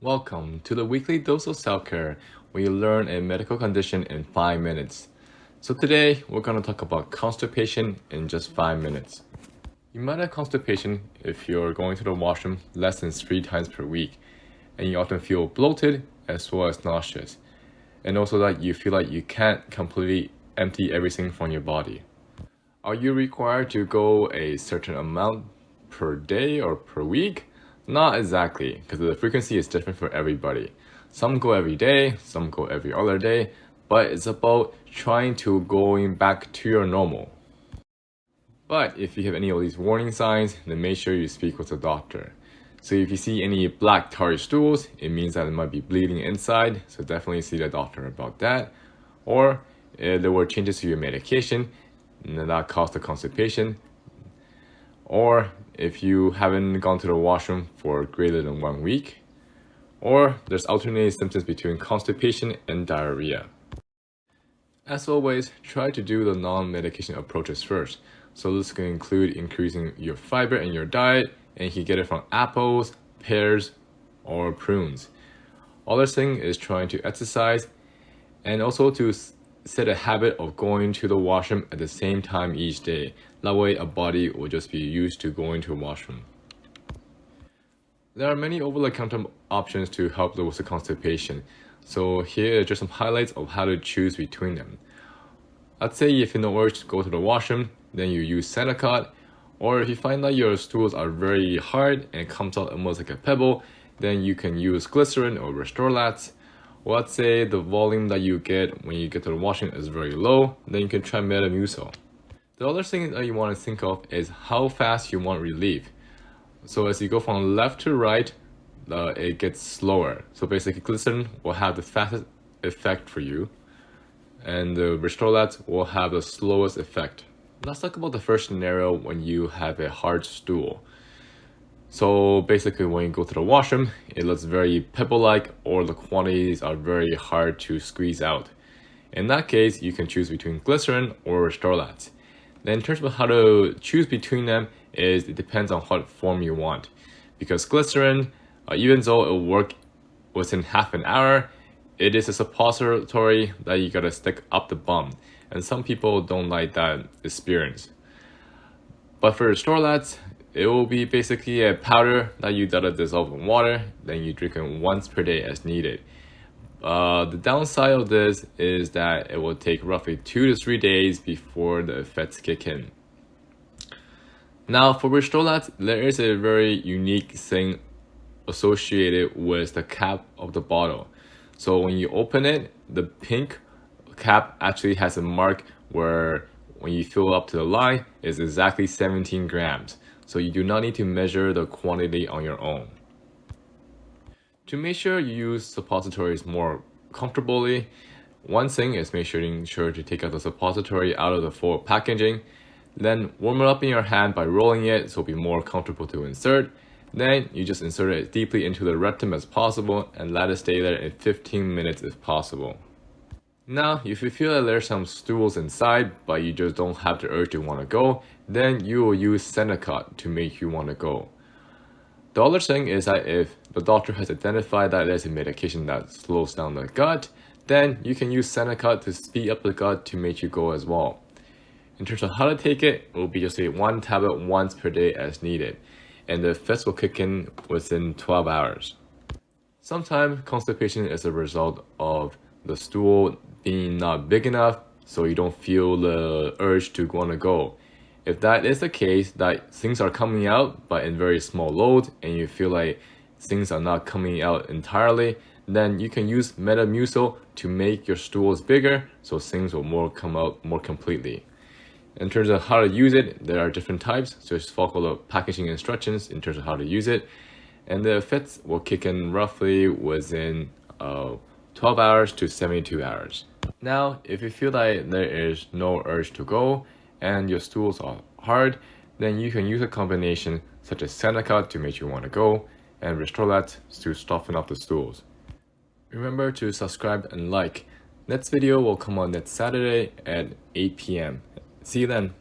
Welcome to the weekly dose of self-care, where you learn a medical condition in 5 minutes. So today, we're going to talk about constipation in just 5 minutes. You might have constipation if you're going to the washroom less than 3 times per week, and you often feel bloated as well as nauseous, and also that you feel like you can't completely empty everything from your body. Are you required to go a certain amount per day or per week? Not exactly, because the frequency is different for everybody. Some go every day, some go every other day, but it's about trying to going back to your normal. But if you have any of these warning signs, then make sure you speak with a doctor. So if you see any black tarry stools, it means that it might be bleeding inside, so definitely see the doctor about that. Or if there were changes to your medication, and that caused the constipation. Or if you haven't gone to the washroom for greater than 1 week. Or there's alternating symptoms between constipation and diarrhea. As always, try to do the non-medication approaches first. So this can include increasing your fiber in your diet, and you can get it from apples, pears, or prunes. Other thing is trying to exercise, and also to set a habit of going to the washroom at the same time each day. That way, a body will just be used to going to a washroom. There are many over-the-counter options to help with the constipation. So here are just some highlights of how to choose between them. Let's say if you no urge to go to the washroom, then you use Stimulant. Or if you find that your stools are very hard and it comes out almost like a pebble, then you can use glycerin or Stimulant. Or let's say the volume that you get when you get to the washroom is very low, then you can try Metamucil. The other thing that you want to think of is how fast you want relief. So as you go from left to right, it gets slower. So basically glycerin will have the fastest effect for you, and the Stimulant will have the slowest effect. Let's talk about the first scenario when you have a hard stool. So basically when you go to the washroom, it looks very pebble-like, or the quantities are very hard to squeeze out. In that case, you can choose between glycerin or Stimulant. Then in terms of how to choose between them, it depends on what form you want. Because glycerin, even though it will work within half an hour, it is a suppository that you gotta stick up the bum. And some people don't like that experience. But for Stimulant, it will be basically a powder that you gotta dissolve in water, then you drink it once per day as needed. The downside of this is that it will take roughly 2 to 3 days before the effects kick in. Now for Stimulant, there is a very unique thing associated with the cap of the bottle. So when you open it, the pink cap actually has a mark where when you fill up to the line, it's exactly 17 grams. So you do not need to measure the quantity on your own. To make sure you use suppositories more comfortably, one thing is make sure to take out the suppository out of the full packaging. Then warm it up in your hand by rolling it so it'll be more comfortable to insert. Then you just insert it as deeply into the rectum as possible and let it stay there in 15 minutes if possible. Now, if you feel that there's some stools inside, but you just don't have the urge to want to go, then you will use Stimulant to make you want to go. The other thing is that if the doctor has identified that there's a medication that slows down the gut, then you can use Stimulant to speed up the gut to make you go as well. In terms of how to take it, it will be just 1 tablet once per day as needed, and the effects will kick in within 12 hours. Sometimes constipation is a result of the stool being not big enough, so you don't feel the urge to want to go. If that is the case, that things are coming out but in very small loads, and you feel like things are not coming out entirely, then you can use Metamucil to make your stools bigger, so things will come out more completely. In terms of how to use it, there are different types, so just follow the packaging instructions in terms of how to use it, and the effects will kick in roughly within 12 hours to 72 hours. Now, if you feel that there is no urge to go and your stools are hard, then you can use a combination such as Stimulant to make you want to go and Stimulant to soften up the stools. Remember to subscribe and like. Next video will come on next Saturday at 8 p.m. See you then.